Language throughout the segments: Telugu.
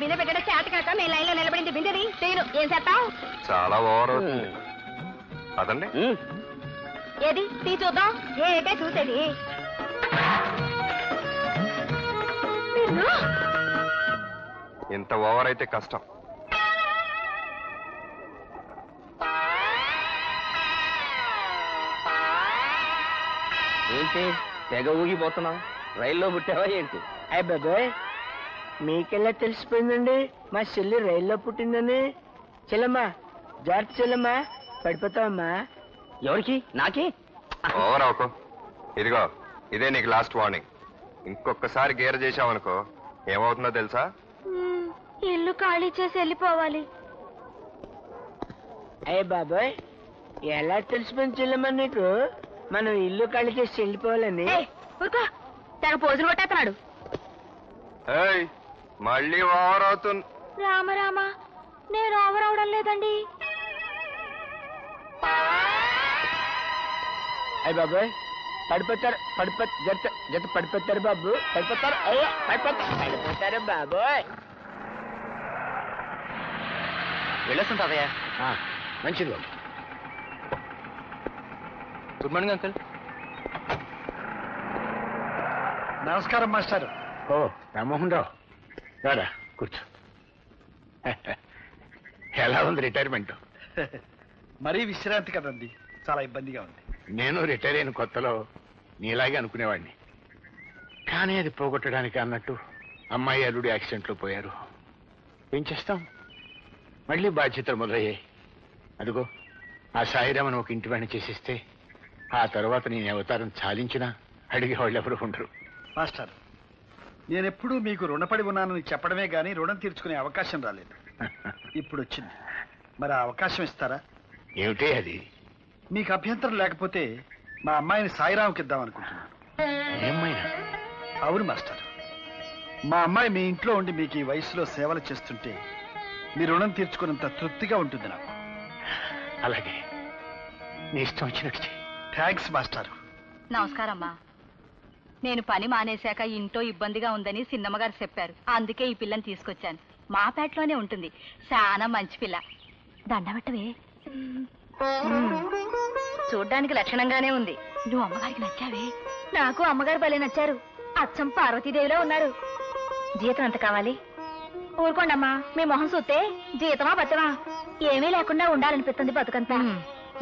బిందె పెట్టడం చేత కాక మేము లైన్ లో నిలబడింది బిందెని చేయను. ఏం చేస్తావు? చాలా ఓవర్ అవుతుంది. అదండి ఏది తీ చూద్దాం. ఏటే చూసేది? ఇంత ఓవర్ అయితే కష్టం. ఏంటి తెగ ఊగిపోతున్నావు? రైల్లో పుట్టావా ఏంటి? అయ్య బాబాయ్, మీకెలా తెలిసిపోయిందండి మా చెల్లి రైల్లో పుట్టిందని? చెల్లమ్మా, జాగ్రత్త చెల్లమ్మా, పడిపోతావమ్మా. ఎవరికి? నాకే? ఓవర్ అవకో. ఇదిగో ఇదే నీకు లాస్ట్ వార్నింగ్. ఇంకొకసారి గేర్ చేసావనుకో ఏమవుతుందో తెలుసా? ఇల్లు ఖాళీ చేసి వెళ్ళిపోవాలి. అయ్య బాబాయ్, ఎలా తెలిసిపోయింది చెల్లమ్మా నీకు మనం ఇల్లు ఖాళీ చేసి వెళ్ళిపోవాలని? తెగ పోజులు కొట్టేస్తున్నాడు. మళ్ళీ ఓవర్ అవుతుంది. రామ రామ, నేను ఓవర్ అవడం లేదండి. అయ్య బాబాయ్, పడిపోతారు జత జత పడిపోతారు బాబు, పడిపోతారు. అయ్యో పడిపోతారు బాబోయ్. వెళ్ళొస్తుంటాదయ్యా. మంచిది బాబు. Good morning uncle. నమస్కారం మాస్టర్. ఓ రామ్మోహన్ రావు, రారా కూర్చో. ఎలా ఉంది రిటైర్మెంట్? మరీ విశ్రాంతి కదండి, చాలా ఇబ్బందిగా ఉంది. నేను రిటైర్ అయిన కొత్తలో నీలాగే అనుకునేవాడిని, కానీ అది పోగొట్టడానికి అన్నట్టు అమ్మాయి అల్లుడు యాక్సిడెంట్లో పోయారు. ఏం చేస్తాం, మళ్ళీ బాధ్యతలు మొదలయ్యాయి. అదిగో ఆ సాయిరామను ఒక ఇంటి వాడిని చేసిస్తే ఆ తర్వాత నేను అవతారం చాలించినా అడిగే వాళ్ళు ఎవరు ఉండరు. మాస్టర్, నేనెప్పుడూ మీకు రుణపడి ఉన్నానని చెప్పడమే గానీ రుణం తీర్చుకునే అవకాశం రాలేదు. ఇప్పుడు వచ్చింది, మరి ఆ అవకాశం ఇస్తారా? ఏమిటే అది? మీకు అభ్యంతరం లేకపోతే మా అమ్మాయిని సాయిరాంకి ఇద్దాం అనుకుంటున్నాను. ఏమైనా? అవును మాస్టర్, మా అమ్మాయి మీ ఇంట్లో ఉండి మీకు ఈ వయసులో సేవలు చేస్తుంటే మీ రుణం తీర్చుకున్నంత తృప్తిగా ఉంటుంది నాకు. అలాగే, నీ ఇష్టం వచ్చినట్టు. Thanks master. నమస్కారమ్మా. నేను పని మానేశాక ఇంట్లో ఇబ్బందిగా ఉందని సిన్నమ్మగారు చెప్పారు. అందుకే ఈ పిల్లని తీసుకొచ్చాను. మా పేటలోనే ఉంటుంది. చాలా మంచి పిల్ల. దండబట్టవే. చూడ్డానికి లక్షణంగానే ఉంది. నువ్వు అమ్మగారికి నచ్చావే? నాకు అమ్మగారు భలే నచ్చారు. అచ్చం పార్వతీదేవిలో ఉన్నారు. జీతం ఎంత కావాలి? ఊరుకోండమ్మా, మీ మొహం చూస్తే జీతమా బతమా ఏమీ లేకుండా ఉండాలనిపిస్తుంది బతుకంతా.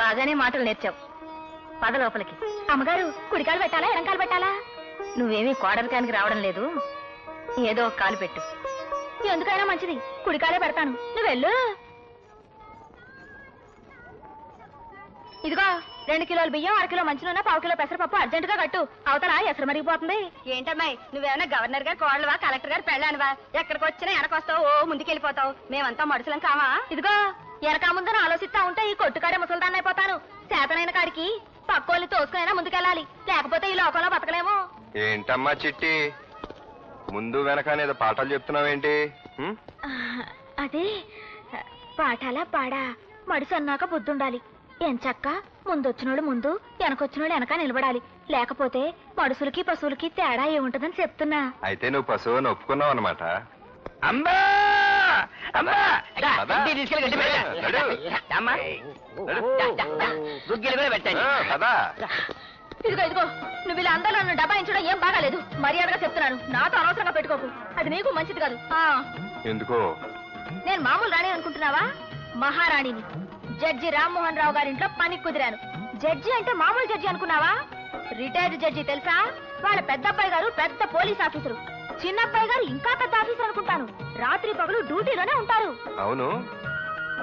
బాగానే మాటలు నేర్చావు. పద లోపలికి. అమ్మగారు, కుడికాలు పెట్టాలా ఎడంకాలు పెట్టాలా? నువ్వేమీ కోడరికానికి రావడం లేదు, ఏదో ఒక కాలు పెట్టు. ఎందుకైనా మంచిది, కుడికాలే పెడతాను. నువ్వు వెళ్ళు. ఇదిగో 2 కిలోల బియ్యం, 1/2 కిలో మంచినూనె, 1/2 కిలో పెసరపప్పు అర్జెంటుగా కట్టు. అవతల ఎసరు మరిగిపోతుంది. ఏంటమ్మాయి, నువ్వేమన్నా గవర్నర్ గారు కోడలువా, కలెక్టర్ గారు పెళ్ళానువా? ఎక్కడికి వచ్చినా వెనకొస్తావు, ఓ ముందుకెళ్ళిపోతావు. మేమంతా మడుసులం కావా? ఇదిగో వెనక ముందని ఆలోచిస్తా ఉంటే ఈ కొట్టుకాడే ముసల్దాన్ని అయిపోతాను. చేతనైన కాడికి పక్కోళ్ళని తోసుకునైనా ముందుకెళ్ళాలి, లేకపోతే ఈ లోకంలో బతకలేము. ఏంటమ్మా చిట్టి, ముందు వెనకనేదో పాఠాలు చెప్తున్నావేంటి? అదే పాఠాలా పాడా, మడిసి అన్నాక బుద్ధుండాలి. ఎంచక్క ముందొచ్చినోళ్ళు ముందు, వెనకొచ్చినోళ్ళు వెనక నిలబడాలి. లేకపోతే మడుసులకి పశువులకి తేడా ఏముంటదని చెప్తున్నా. అయితే నువ్వు పశువుని ఒప్పుకున్నావు అనమాట. అమ్మా అమ్మా, తీసుకెళ్ళి గట్టి పెట్టమ్మా, గుగ్గిలు కూడా పెట్టండి. ఇదిగో ఇదిగో, నువ్వు ఇలా అందరూ నన్ను డబాయించడం ఏం బాగాలేదు. మర్యాదగా చెప్తున్నాను, నాతో అనవసరంగా పెట్టుకోకు. అది నీకు మంచిది కాదు. ఎందుకో? నేను మామూలు రాణి అనుకుంటున్నావా? మహారాణిని. జడ్జి రామ్మోహన్ రావు గారింట్లో పని కుదిరాను. జడ్జి అంటే మామూలు జడ్జి అనుకున్నావా? రిటైర్డ్ జడ్జి తెలుసా? వాళ్ళ పెద్దబ్బాయి గారు పెద్ద పోలీస్ ఆఫీసరు, చిన్నబ్బాయి గారు ఇంకా పెద్ద ఆఫీసర్ అనుకుంటాను. రాత్రి పగలు డ్యూటీలోనే ఉంటారు. అవును,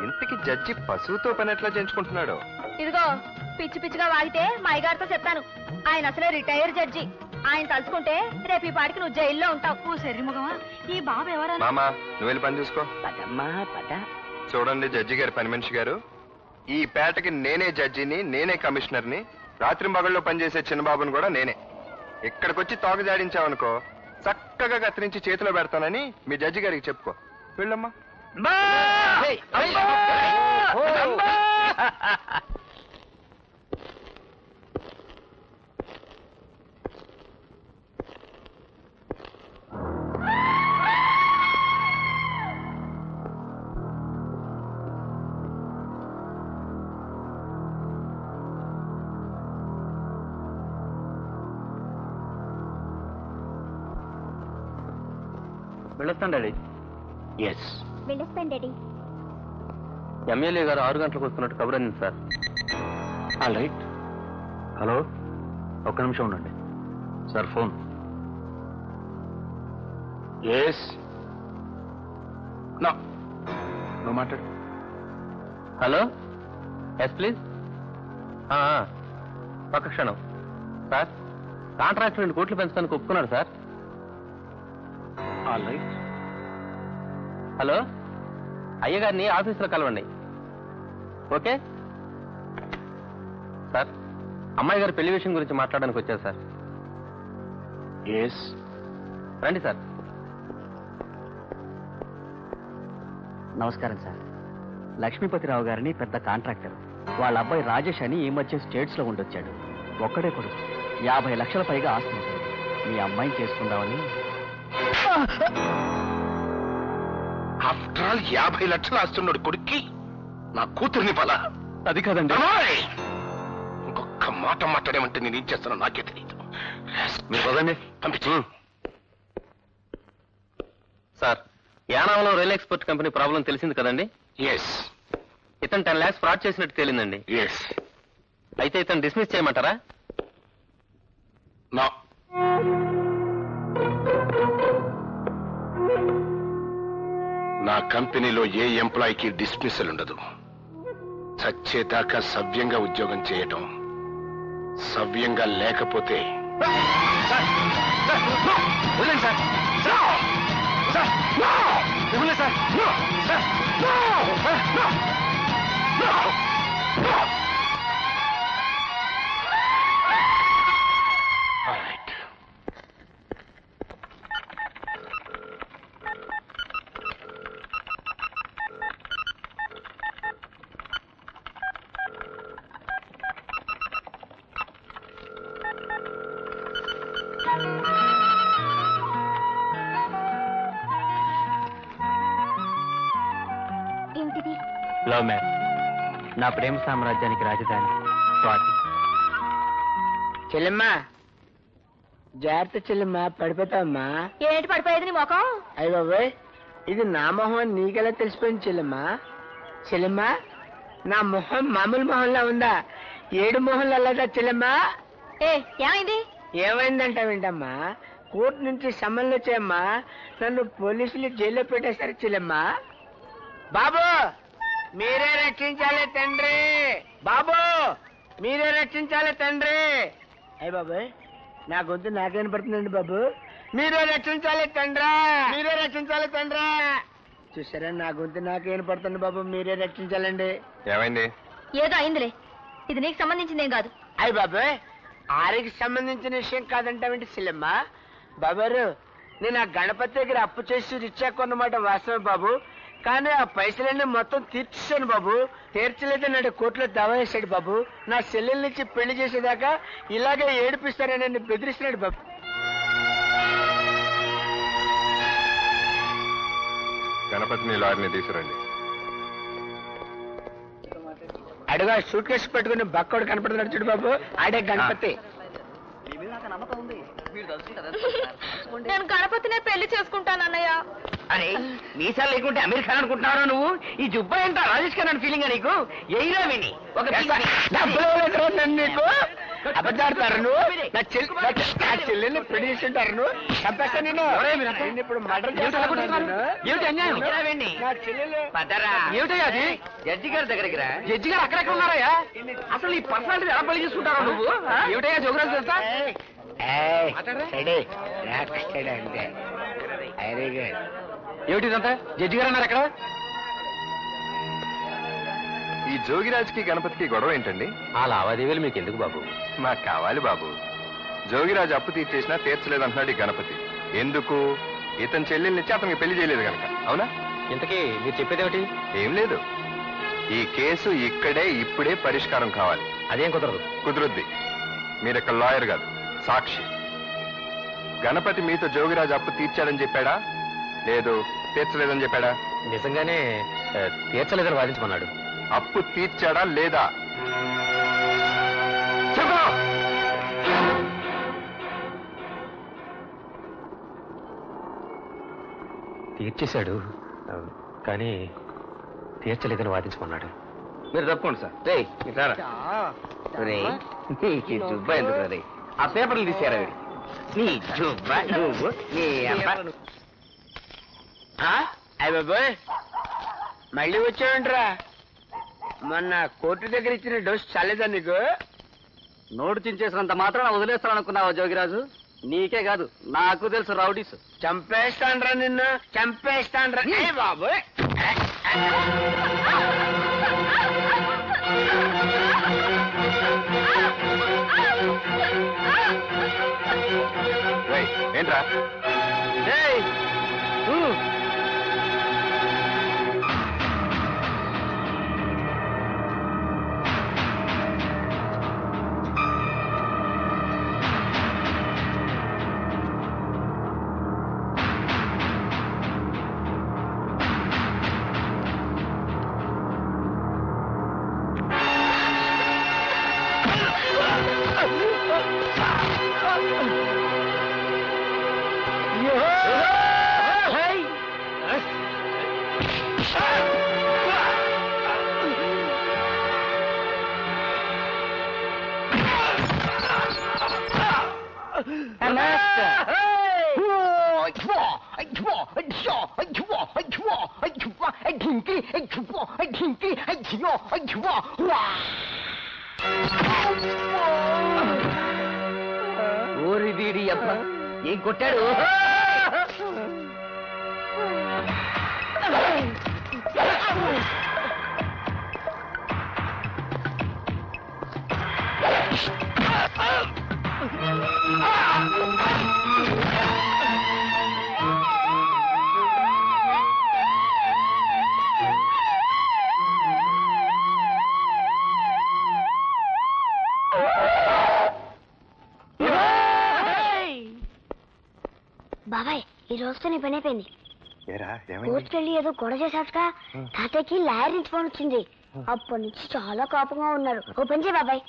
ఇంతకి జడ్జి పశువుతో పని ఎట్లా చేయించుకుంటున్నాడు? ఇదిగో పిచ్చి పిచ్చిగా వాగితే మా అయ్యగారితో చెప్తాను. ఆయన అసలే రిటైర్ జడ్జి. ఆయన తలుచుకుంటే రేపు ఈ పాటికి నువ్వు జైల్లో ఉంటావు. శరీరముఖమా, ఈ బాబు ఎవరా? మామా, నువ్వు వెళ్ళి పని చూసుకో. పదమ్మా పద. చూడండి జడ్జి గారు, పని మనిషి గారు, ఈ పేటకి నేనే జడ్జిని, నేనే కమిషనర్ని. రాత్రి మగళ్ళలో పనిచేసే చిన్నబాబుని కూడా నేనే. ఇక్కడికొచ్చి తోక జాడించావనుకో చక్కగా కత్తిరించి చేతిలో పెడతానని మీ జడ్జి గారికి చెప్పుకో. వెళ్ళమ్మా. వెళ్ళొస్తాను డాడీ. ఎస్. వెళ్ళొస్తాను డాడీ. ఎమ్మెల్యే గారు 6 గంటలకు వస్తున్నట్టు కబుర్ అంది సార్. All right. హలో, ఒక్క నిమిషం ఉండండి సార్. ఫోన్. ఎస్. నో, నువ్వు మాట్లాడు. Hello, yes please. ఒక్క క్షణం సార్. కాంట్రాక్ట్ 2 కోట్లు పెంచడానికి ఒప్పుకున్నాడు సార్. All right. హలో, అయ్యగారిని ఆఫీసులో కలవండి. Okay sir. అమ్మాయి గారి పెళ్లి విషయం గురించి మాట్లాడడానికి వచ్చారు సార్. ఎస్. రండి సార్. నమస్కారం సార్. లక్ష్మీపతిరావు గారిని పెద్ద కాంట్రాక్టర్. వాళ్ళ అబ్బాయి రాజేష్ అని ఈ మధ్య స్టేట్స్ లో ఉండొచ్చాడు. ఒక్కడే కొడుకు. 50 లక్షల పైగా ఆస్తి ఉంటుంది. మీ అమ్మాయిని చేసుకుందామని. ఆఫ్టర్ ఆల్ 50 లక్షలు ఆస్తున్నాడు కొడుక్కి నా కూతుర్ని బల. అది కాదండి. ఇంకొక మాట మాట్లాడేమంటే నేను ఏం చేస్తానో నాకే తెలియదు. మీరు పదండి. పంపించు. సార్, యానాంలో రైల్ ఎక్స్పోర్ట్ కంపెనీ ప్రాబ్లం తెలిసింది కదండి. ఎస్. ఇతను 10 lakhs ఫ్రాడ్ చేసినట్టు తేలిందండి. ఎస్. అయితే ఇతను డిస్మిస్ చేయమంటారా? నో. నా కంపెనీలో ఏ ఎంప్లాయీకి డిస్మిసల్ ఉండదు. చచ్చేదాకా సవ్యంగా ఉద్యోగం చేయటం, సవ్యంగా లేకపోతే ఏంటిది? Love marriage. నా ప్రేమ సామ్రాజ్యానికి రాజధాని స్వాతి. చెల్లెమ్మా, జాగ్రత్త చెల్లెమ్మా, పడిపోతావమ్మా. ఏంటి పడిపోయేది నీ మొఖం? అయ్య బాబాయ్, ఇది నా మొహం అని నీకెలా తెలిసిపోయింది చెల్లెమ్మా? చెల్లెమ్మా, నా మొహం మామూలు మొహంలా ఉందా? 7 మొహంలో అలాదా చెల్లెమ్మా? ఏమైంది? ఏమైందంటావేంటమ్మా? కోర్టు నుంచి సమన్లు వచ్చాయమ్మా. నన్ను పోలీసులు జైల్లో పెట్టేశారు చెల్లెమ్మా. బాబు, మీరే రక్షించాలి తండ్రి. బాబు, మీరే రక్షించాలి తండ్రి. అయ్య బాబాయ్, నా గొంతు నాకేం పడుతుందండి బాబు. మీరే రక్షించాలి తండ్రా, మీరే రక్షించాలి తండ్రా. చూసారా, నా గొంతు నాకేం పడుతుంది బాబు. మీరే రక్షించాలండి. ఏమైంది? ఏదో అయిందిలే. ఇది నీకు సంబంధించిందేం కాదు. అయ్య బాబాయ్, ఆరికి సంబంధించిన విషయం కాదంటావేంటి సిల్లమ్మ? బాబారు, నేను ఆ గణపతి దగ్గర అప్పు చేసి రిచ్చా కొన్నమాట వాస్తవం బాబు. కానీ ఆ పైసలన్నీ మొత్తం తీర్చేశాను బాబు. తీర్చలేదు నాడు కోర్టులో దావా వేశాడు బాబు. నా చెల్లెల నుంచి పెళ్లి చేసేదాకా ఇలాగే ఏడిపిస్తారని నన్ను బెదిరిస్తున్నాడు బాబు. గణపతిని లారీని తీసుకురండి. అడుగా సూట్ కేసు పెట్టుకుని బక్కోడు కనపడుతున్నాడు చూడు బాబు, ఆడే గణపతి. నేను గణపతినే పెళ్లి చేసుకుంటాను అన్నయ్య. అరే, మీసాలు లేకుంటే అమెరికా అనుకుంటున్నారా నువ్వు? ఈ జుబ్బా ఎంత రాజేష్ ఖన్నా ఫీలింగ్ నీకు? ఎయిరా విని ఒక నీకు అబద్ధాడతారు నువ్వు. నా చెల్లెల్ని పెళ్లి చేస్తుంటారు నువ్వు. చంపేస్తా నేను. ఇప్పుడు మర్డర్ ఏమిటయ్యా జడ్జి గారి దగ్గరికి రా. జడ్జి గారు అక్కడెక్కడ ఉన్నారయ్యా? అసలు ఈ పర్సనాలిటీ ఎలా పెళ్లి చేసుకుంటారా నువ్వు? ఏమిటయ్యా జోగురాజు తెలుసా? ఏమిటిదంతా? జడ్జి గారు అన్నారు ఎక్కడ? ఈ జోగిరాజ్కి గణపతికి గొడవ ఏంటండి? ఆ లావాదేవీలు మీకు ఎందుకు బాబు? నాకు కావాలి బాబు. జోగిరాజు అప్పు తీర్చేసినా తీర్చలేదంటున్నాడు ఈ గణపతి. ఎందుకు? ఇతని చెల్లెల్నిచ్చి అతనికి పెళ్లి చేయలేదు కనుక. అవునా? ఇంతకీ మీరు చెప్పేదేమిటి? ఏం లేదు. ఈ కేసు ఇక్కడే ఇప్పుడే పరిష్కారం కావాలి. అదేం కుదరదు. కుదురుద్ది. మీరు ఇక్కడ లాయర్ కాదు, సాక్షి. గణపతి మీతో జోగిరాజు అప్పు తీర్చాడని చెప్పాడా, లేదు తీర్చలేదని చెప్పాడా? నిజంగానే తీర్చలేదని వాదించమన్నాడు. అప్పు తీర్చాడా లేదా చెప్పు. తీర్చేశాడు, కానీ తీర్చలేదని వాదించమన్నాడు. మీరు తప్పకుండా సార్. రే జుబ్బా ఎందుకు రే? ఆ పేపర్లు తీసారా నీ జుబ్బా నువ్వు నీ బాబోయ్, మళ్ళీ వచ్చావంటరా? మొన్న కోర్టు దగ్గర ఇచ్చిన డోస్ చాలేదా నీకు? నోటు చించేసినంత మాత్రం వదిలేస్తాననుకున్నావా జోగిరాజు? నీకే కాదు, నాకు తెలుసు రౌడీస్. చంపేస్తాన్రా నిన్ను, చంపేస్తాన్రా. బాబోయ్, ఏంట్రా? ఓరి వీడి అబ్బా, ఏం కొట్టాడు? బాబాయ్, ఈ రోజుతో నీ పని అయిపోయింది. కోర్టుకెళ్ళి ఏదో గొడవ చేశాక తాతయ్యకి లాయర్ నుంచి ఫోన్ వచ్చింది. అప్పటి నుంచి చాలా కోపంగా ఉన్నారు. ఓ పని చేయి బాబాయ్,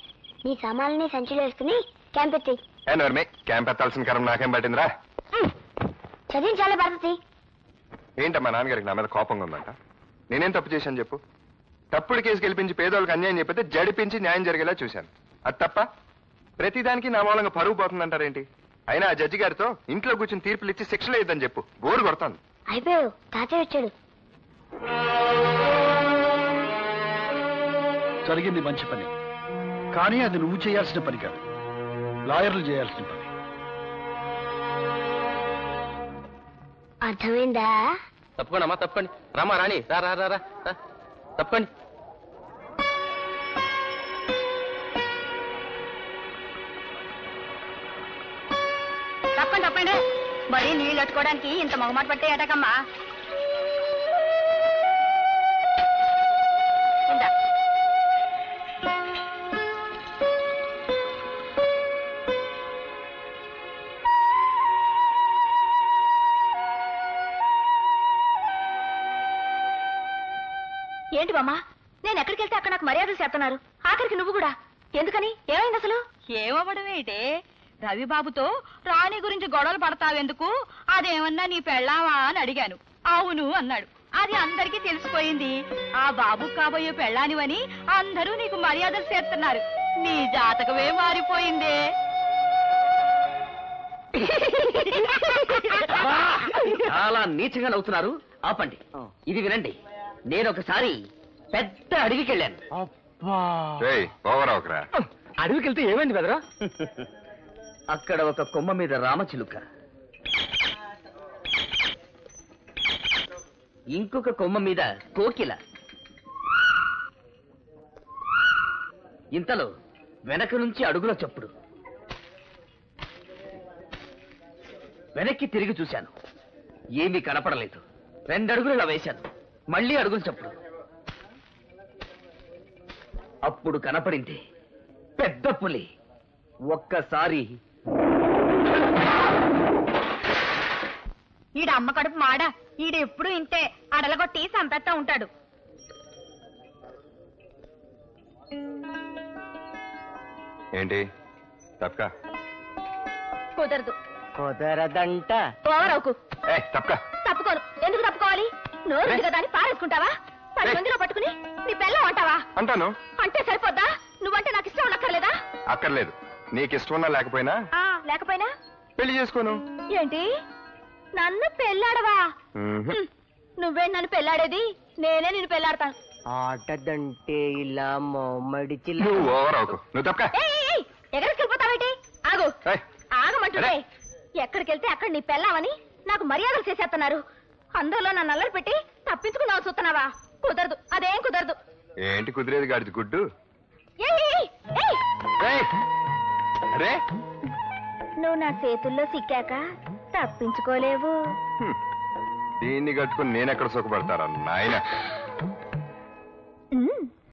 నీ సామాన్లని సంచిలో వేసుకుని క్యాంప్ ఎత్తి. క్యాంప్ ఎత్తాల్సిన కరం నాకేం పట్టిందిరా? చదివి చాలా పడుతుంది. ఏంటమ్మా నాన్నగారికి నా మీద కోపంగా ఉందంట? నేనేం తప్పు చేశాను చెప్పు? తప్పుడు కేసు గెలిపించి పేదోళ్ళకి అన్యాయం చెప్పితే జడిపించి న్యాయం జరిగేలా చూశాను. అది తప్ప? ప్రతిదానికి నా మూలంగా పరువు పోతుందంటారేంటి? అయినా ఆ జడ్జి గారితో ఇంట్లో కూర్చుని తీర్పులు ఇచ్చి శిక్షలు ఇద్దని చెప్పు. బోరు కొడతాను. అయిపోయావు, తాతయ్య వచ్చాడు. జరిగింది మంచి పని, కానీ అది నువ్వు చేయాల్సిన పని కాదు, లాయర్లు చేయాల్సిన పని. అర్థమైందా? తప్పకుండా అమ్మా, తప్పండి. రామా రాణి, రా రా రా రా, తప్పండి. తప్పండి తప్పండి. మరి నీళ్ళు అట్టుకోవడానికి ఇంత మొగమాట పట్టే ఏటకమ్మా? ఏంటి బామ్మా, నేను ఎక్కడికి వెళ్తే అక్కడ నాకు మర్యాదలు చేస్తున్నారు, ఆఖరికి నువ్వు కూడా. ఎందుకని? ఏమైంది అసలు? ఏమవ్వడం ఏంటే? రవిబాబుతో రాణి గురించి గొడవలు పడతావెందుకు? అదేమన్నా నీ పెళ్ళావా అని అడిగాను. అవును అన్నాడు. అది అందరికీ తెలిసిపోయింది. ఆ బాబు కాబోయే పెళ్ళానివని అందరూ నీకు మర్యాదలు చేస్తున్నారు. నీ జాతకమే మారిపోయిందే. చాలా నీచంగా నవ్వుతున్నారు, ఆపండి. ఇది వినండి. నేను ఒకసారి పెద్ద అడవికి వెళ్ళాను. అడవికి వెళ్తే ఏమైంది బెదరా? అక్కడ ఒక కొమ్మ మీద రామచిలుక, ఇంకొక కొమ్మ మీద కోకిల. ఇంతలో వెనక నుంచి అడుగుల చప్పుడు. వెనక్కి తిరిగి చూశాను, ఏమీ కనపడలేదు. 2 అడుగులు ఇలా వేశాను, మళ్ళీ అడుగులు చప్పుడు. అప్పుడు కనపడింది పెద్ద పులి. ఒక్కసారి ఈడ అమ్మ కడుపు మాడ, ఈడ ఎప్పుడు ఇంతే అడలగొట్టి సంపెత్తా ఉంటాడు. ఏంటి తప్పక? కుదరదు. కుదరదంట. ఓవరవుకు. తప్పక తప్పుకోను. ఎందుకు నోరు కదా అని పారేసుకుంటావా? 10 మందిలో పట్టుకుని నీ పెళ్ళం అంటావా? అంటాను. అంటే సరిపోద్దా? నువ్వంటే నాకు ఇష్టం ఉండక్కర్లేదా? అక్కర్లేదు. నీకు ఇష్టం ఉన్నా లేకపోయినా లేకపోయినా పెళ్లి చేసుకోను. ఏంటి, నన్ను పెళ్ళాడవా? నువ్వే నన్ను పెళ్ళాడేది, నేనే నిన్ను పెళ్ళాడతాను. ఆటదంటే ఇలా మడిచి నువ్వు ఓవర్ అవుకు. నువ్వు తప్పక ఎక్కడికి వెళ్ళిపోతావేంటి? ఆగు, ఆగమంటుండే. ఎక్కడికి వెళ్తే అక్కడ నీ పెళ్ళామని నాకు మర్యాదలు చేసేస్తున్నారు. అందరిలో నన్ను అల్లరి పెట్టి తప్పించుకుందాం చూస్తున్నావా? కుదరదు, అదేం కుదరదు. ఏంటి కుదిరేది గాడిది గుడ్డు? అరే నువ్వు నా చేతుల్లో సిక్కాక తప్పించుకోలేవు. దీన్ని కట్టుకుని నేనెక్కడ సుఖపడతారా నాయన?